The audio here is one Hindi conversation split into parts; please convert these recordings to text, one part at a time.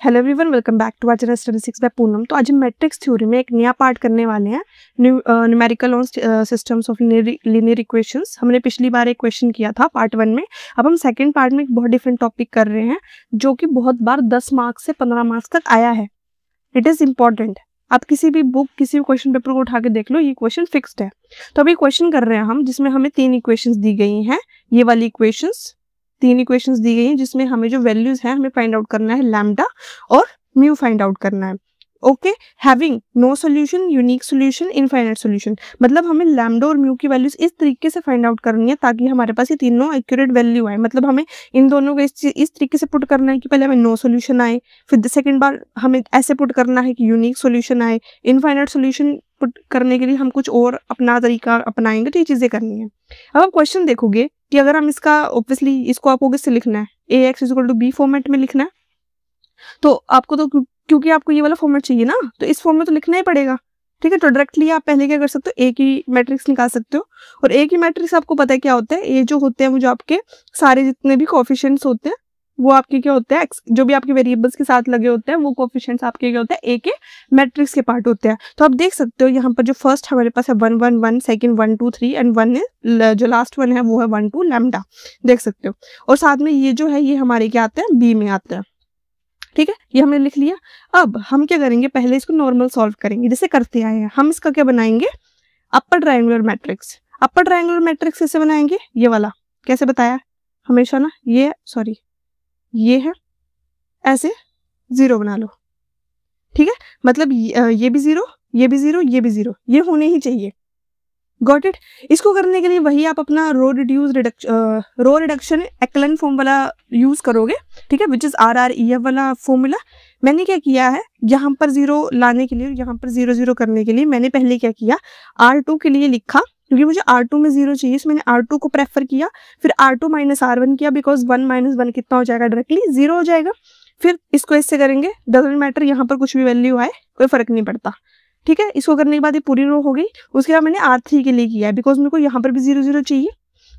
Hello everyone, welcome back to our statistics by Poonam. तो आज हम मैट्रिक्स थ्योरी में एक नया पार्ट करने वाले हैं, numerical on systems of linear equations. हमने पिछली बार एक क्वेश्चन किया था पार्ट 1 में। अब हम सेकंड पार्ट में एक बहुत डिफरेंट टॉपिक कर रहे हैं जो कि बहुत बार 10 मार्क्स से 15 मार्क्स तक आया है। It is important. आप किसी भी बुक, किसी भी क्वेश्चन पेपर को उठा के देख लो, ये क्वेश्चन फिक्स्ड है। तो अभी क्वेश्चन कर रहे हैं हम जिसमें हमें 3 इक्वेशंस दी गई हैं। ये वाली इक्वेशंस 3 इक्वेशंस दी गई हैं जिसमें हमें जो वैल्यूज है हमें फाइंड आउट करना है लैम्डा और म्यू फाइंड आउट करना है। Okay, having no solution, unique solution, infinite solution. मतलब हमें लैम्डा और म्यू की वैल्यूज इस तरीके से फाइंड आउट करनी है ताकि हमारे पास ये तीनों एक्यूरेट वैल्यू आए। मतलब हमें इन दोनों को इस तरीके से पुट करना है कि पहले हमें नो सॉल्यूशन आए, फिर सेकंड बार हमें ऐसे पुट करना है कि यूनिक सॉल्यूशन आए। इनफाइनाइट सॉल्यूशन पुट करने के लिए हम कुछ और अपना तरीका अपनाएंगे। तो ये चीजें करनी है। अब आप क्वेश्चन देखोगे कि अगर हम इसका ऑब्वियसली इसको आपको किससे लिखना है, ax = b फॉर्मेट में लिखना है। तो आपको तो क्योंकि आपको ये वाला फॉर्मेट चाहिए ना, तो इस फॉर्म में तो लिखना ही पड़ेगा। ठीक है, तो डायरेक्टली आप पहले क्या कर सकते हो, ए की मैट्रिक्स निकाल सकते हो। और ए की मैट्रिक्स आपको पता है क्या होता है। ए जो होते हैं वो जो आपके सारे जितने भी कोएफिशिएंट्स होते हैं वो आपके क्या होते हैं, जो भी आपके वेरिएबल्स के साथ लगे होते हैं वो कोएफिशिएंट्स आपके क्या होते हैं, ए के मैट्रिक्स के पार्ट होते हैं। तो आप देख सकते हो यहाँ पर जो फर्स्ट हमारे पास है 1 1 1, सेकंड 1 2 3 एंड 1 है जो लास्ट 1 है वो है 1 2 लैम्डा। देख सकते हो। और साथ में ये जो है ये हमारे क्या आते हैं, बी में आते हैं। ठीक है, ये हमने लिख लिया। अब हम क्या करेंगे, पहले इसको नॉर्मल सॉल्व करेंगे जैसे करते आए हैं। हम इसका क्या बनाएंगे, upper triangular matrix. Upper triangular matrix कैसे बनाएंगे, ये वाला कैसे बताया हमेशा ना, ये सॉरी ये है, ऐसे 0 बना लो। ठीक है, मतलब ये भी 0, ये भी 0, ये भी 0, ये होने ही चाहिए। Got it. इसको करने के लिए वही आप अपना रो रिडक्शन एक्लन फॉर्म वाला यूज करोगे। ठीक है, विच इज RREF वाला फॉर्मूला। मैंने क्या किया है, यहाँ पर 0 लाने के लिए, यहाँ पर 0 0 करने के लिए मैंने पहले क्या किया, R2 के लिए लिखा क्योंकि मुझे R2 में 0 चाहिए, इसमें मैंने R2 को प्रेफर किया। फिर R2 - R1 किया बिकॉज 1 - 1 कितना हो जाएगा, डायरेक्टली 0 हो जाएगा। फिर इसको इससे करेंगे, डजंट मैटर यहाँ पर कुछ भी वैल्यू आए, कोई फर्क नहीं पड़ता। ठीक है, इसको करने के बाद ये पूरी रो हो गई। उसके बाद मैंने R3 के लिए किया है बिकॉज मेरे को यहाँ पर भी 0 0 चाहिए।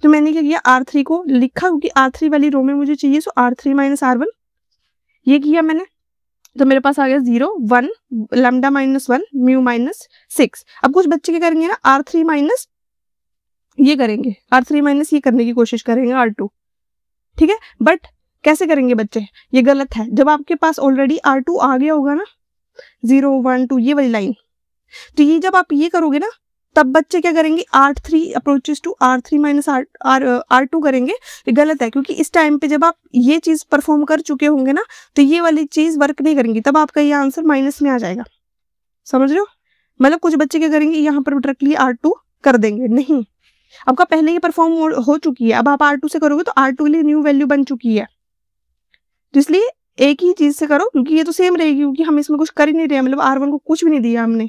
तो मैंने क्या किया, R3 को लिखा क्योंकि R3 वाली रो में मुझे चाहिए। सो R3 - R1 ये किया मैंने। तो मेरे पास आ गया 0 1 लैम्डा -1 म्यू -6। अब कुछ बच्चे क्या करेंगे ना, R3 माइनस ये करेंगे, R3 माइनस ये करने की कोशिश करेंगे R2। ठीक है, बट कैसे करेंगे बच्चे, ये गलत है। जब आपके पास ऑलरेडी R2 आ गया होगा ना, 0 1 2 ये वाली लाइन, तो ये जब आप ये करोगे ना तब बच्चे क्या करेंगे, R3 approaches to R3 - R2 करेंगे। ये गलत है क्योंकि इस टाइम पे जब आप ये चीज परफॉर्म कर चुके होंगे ना तो ये वाली चीज वर्क नहीं करेंगी, तब आपका ये आंसर माइनस में आ जाएगा। समझ रहे हो, मतलब कुछ बच्चे क्या करेंगे, यहाँ पर डायरेक्टली R2 कर देंगे। नहीं, आपका पहले ही परफॉर्म हो चुकी है, अब आप R2 से करोगे तो R2 के लिए न्यू वैल्यू बन चुकी है। तो इसलिए एक ही चीज से करो क्योंकि ये तो सेम रहेगी, क्योंकि हम इसमें कुछ कर ही नहीं रहे, मतलब R1 को कुछ भी नहीं दिया हमने।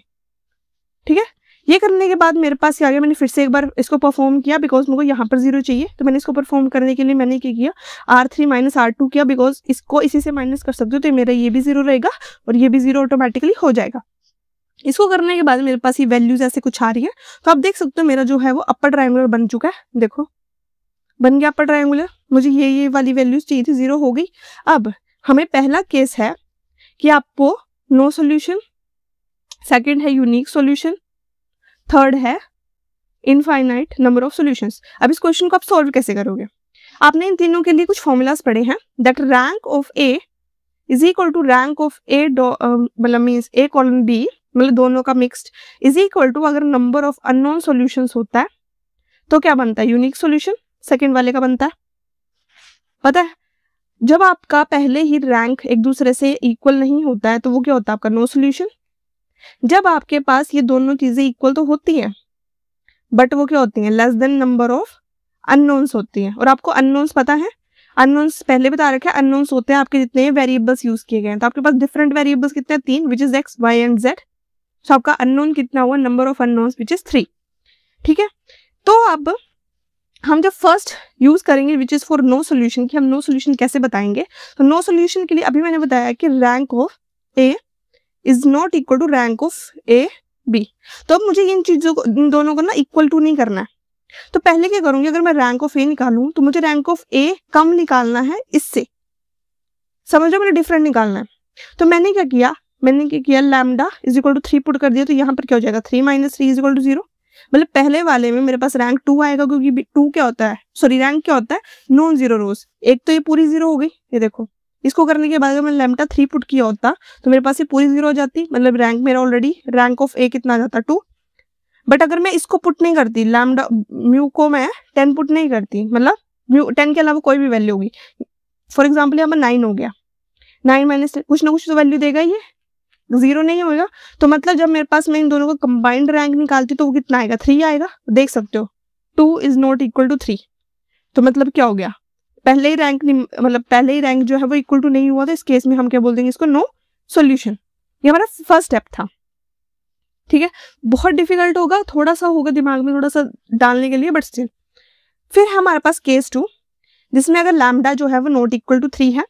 ठीक है, ये करने के बाद मेरे पास क्या आ गया, मैंने फिर से एक बार इसको परफॉर्म किया बिकॉज मेरे को यहाँ पर 0 चाहिए। तो मैंने इसको परफॉर्म करने के लिए मैंने क्या किया, R3 - R2 किया बिकॉज इसको इसी से माइनस कर सकते हो। तो मेरा ये भी 0 रहेगा और ये भी 0 ऑटोमेटिकली हो जाएगा। इसको करने के बाद मेरे पास ये वैल्यूज ऐसे कुछ आ रही है। तो आप देख सकते हो मेरा जो है वो अपर ट्रायंगुलर बन चुका है। देखो बन गया अपर ट्रायंगुलर। मुझे ये वाली वैल्यूज चाहिए थी, 0 हो गई। अब हमें पहला केस है कि आपको नो सॉल्यूशन, सेकंड है यूनिक सॉल्यूशन, थर्ड है इनफाइनाइट नंबर ऑफ सॉल्यूशंस। अब इस क्वेश्चन को आप सॉल्व कैसे करोगे, आपने इन तीनों के लिए कुछ फॉर्मूलाज पढ़े हैं। That rank of A is equal to rank of A, मतलब मीन्स A कॉलन B, मतलब दोनों का मिक्स्ड, इज इक्वल टू अगर नंबर ऑफ अननोन सॉल्यूशंस होता है तो क्या बनता है, यूनिक सॉल्यूशन। सेकंड वाले का बनता है, पता है, जब आपका पहले ही रैंक एक दूसरे से इक्वल नहीं होता है तो वो क्या होता है, आपका नो सॉल्यूशन। जब आपके पास ये दोनों चीजें इक्वल तो होती हैं बट वो क्या होती हैं, less than number of unknowns होती हैं। और आपको अननोन्स पता है, अननोन्स पहले बता रखा है, अननोन्स होते हैं आपके जितने वेरिएबल्स यूज किए गए हैं। तो आपके पास डिफरेंट वेरिएबल्स कितने हैं, 3, which is x, y and z। तो आपका अननोन कितना हुआ, number of unknowns which is 3। ठीक है, तो अब हम जब फर्स्ट यूज करेंगे which is for no solution, कि हम नो सोल्यूशन कैसे बताएंगे। तो नो सोल्यूशन के लिए अभी मैंने बताया कि rank of A is not equal to rank of A B. तो अब मुझे इन चीजों को, इन दोनों को ना इक्वल टू नहीं करना है। तो पहले क्या करूंगी, अगर मैं रैंक ऑफ ए निकालूं तो मुझे रैंक ऑफ ए कम निकालना है इससे। समझ लो, मुझे डिफरेंट निकालना है। तो मैंने क्या किया lambda is equal to 3 put कर दिया, तो यहाँ पर क्या हो जाएगा 3 - 3 इज इक्वल टू 0। मतलब पहले वाले में मेरे पास रैंक 2 आएगा, क्योंकि 2 क्या होता है, सॉरी रैंक क्या होता है, नॉन जीरो रोज। एक तो ये पूरी 0 हो गई, ये देखो। इसको करने के बाद अगर मैं लैम्डा 3 पुट किया होता तो मेरे पास ये पूरी 0 हो जाती, मतलब रैंक मेरा ऑलरेडी रैंक ऑफ ए कितना आ जाता 2। बट अगर मैं इसको पुट नहीं करती, लैम्डा म्यू को मैं 10 पुट नहीं करती, मतलब म्यू 10 के अलावा कोई भी वैल्यू होगी, फॉर एग्जाम्पल यहाँ पर 9 हो गया, 9 माइनस कुछ ना कुछ तो वैल्यू देगा, ये 0 नहीं होगा। तो मतलब जब मेरे पास मैं इन दोनों का कंबाइंड रैंक निकालती तो वो कितना आएगा 3 आएगा, देख सकते हो 2 इज नॉट इक्वल टू 3। तो मतलब क्या हो गया, पहले ही रैंक जो है वो इक्वल टू नहीं हुआ, तो इस केस में हम क्या बोल देंगे इसको, नो सॉल्यूशन। ये हमारा फर्स्ट स्टेप था, ठीक है। बहुत डिफिकल्ट होगा, थोड़ा सा होगा दिमाग में थोड़ा सा डालने के लिए, बट स्टिल। फिर हमारे पास केस 2, जिसमें अगर लैम्डा जो है वो नॉट इक्वल टू 3 है,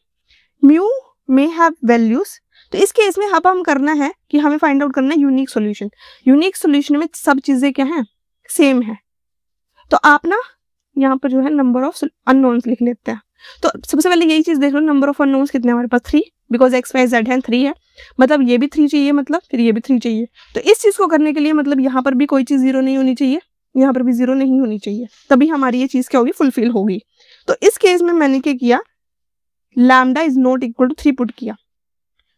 म्यू मे हैव वैल्यूज। तो इस केस में अब हम करना है कि हमें फाइंड आउट करना है यूनिक सॉल्यूशन। यूनिक सॉल्यूशन में सब चीजें क्या हैं, सेम है। तो आप ना यहाँ पर जो है नंबर ऑफ अननोन्स लिख लेते हैं। तो सबसे पहले यही चीज देख लो, नंबर ऑफ अननोन्स कितने हमारे पास 3, बिकॉज एक्स वाई जेड है 3 है, मतलब ये भी 3 चाहिए, मतलब फिर ये भी 3 चाहिए। तो इस चीज को करने के लिए मतलब यहाँ पर भी कोई चीज 0 नहीं होनी चाहिए, यहाँ पर भी 0 नहीं होनी चाहिए, तभी हमारी ये चीज क्या होगी, फुलफिल होगी। तो इस केस में मैंने क्या किया, lambda is not equal to 3 put किया,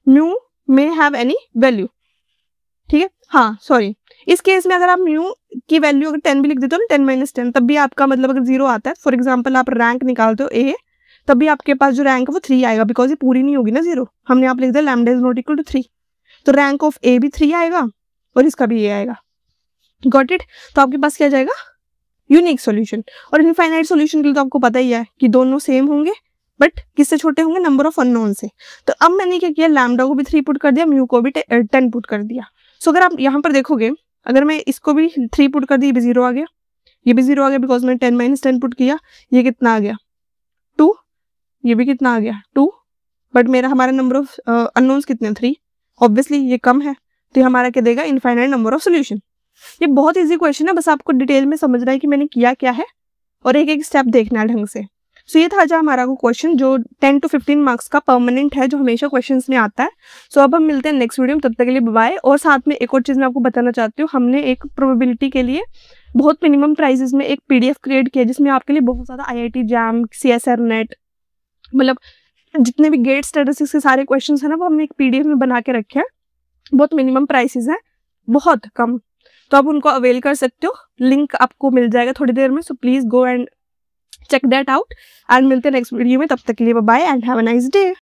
mu may have any value, ठीक है। हाँ सॉरी, इस केस में अगर आप म्यू की वैल्यू अगर 10 भी लिख देते हो ना, 10 - 10, तब भी आपका मतलब अगर 0 आता है, फॉर एग्जाम्पल आप रैंक निकालते हो ए, तब भी आपके पास जो रैंक है वो 3 आएगा, बिकॉज ये पूरी नहीं होगी ना 0। हमने आप लिख दिया lambda is not equal to 3, तो रैंक ऑफ ए भी 3 आएगा और इसका भी ए आएगा। Got it. तो आपके पास क्या जाएगा, यूनिक सॉल्यूशन। और इनफाइनाइट सॉल्यूशन के लिए तो आपको पता ही है कि दोनों सेम होंगे, बट किससे छोटे होंगे, नंबर ऑफ अननोन से। तो अब मैंने क्या किया, लैम्डा को भी 3 पुट कर दिया, म्यू को भी 10 पुट कर दिया। सो अगर आप यहाँ पर देखोगे, अगर मैं इसको भी 3 पुट कर दी, ये भी 0 आ गया, ये भी 0 आ गया, बिकॉज मैंने 10 - 10 पुट किया। ये कितना आ गया 2, ये भी कितना आ गया 2, बट हमारा नंबर ऑफ अननोन्स कितने 3, ऑब्वियसली ये कम है, तो ये हमारा क्या देगा, इनफाइनाइट नंबर ऑफ सोल्यूशन। ये बहुत इजी क्वेश्चन है, बस आपको डिटेल में समझना है कि मैंने किया क्या है और एक एक स्टेप देखना है ढंग से। सो ये था जो हमारा को क्वेश्चन, जो 10 to 15 मार्क्स का परमानेंट है, जो हमेशा क्वेश्चंस में आता है। सो अब हम मिलते हैं नेक्स्ट वीडियो में, तब तक के लिए बाय। और साथ में एक और चीज़ मैं आपको बताना चाहती हूँ, हमने एक प्रोबेबिलिटी के लिए बहुत मिनिमम प्राइसेस में एक PDF क्रिएट किया, जिसमें आपके लिए बहुत ज़्यादा IIT जैम, CSR नेट, मतलब जितने भी गेट स्टैटिस्टिक्स के सारे क्वेश्चन है ना, वो हमने एक PDF में बना के रखे हैं। बहुत मिनिमम प्राइसेस हैं, बहुत कम, तो आप उनको अवेल कर सकते हो। लिंक आपको मिल जाएगा थोड़ी देर में, so please go and check that out, and मिलते हैं नेक्स्ट वीडियो में, तब तक के लिए bye and have a nice day.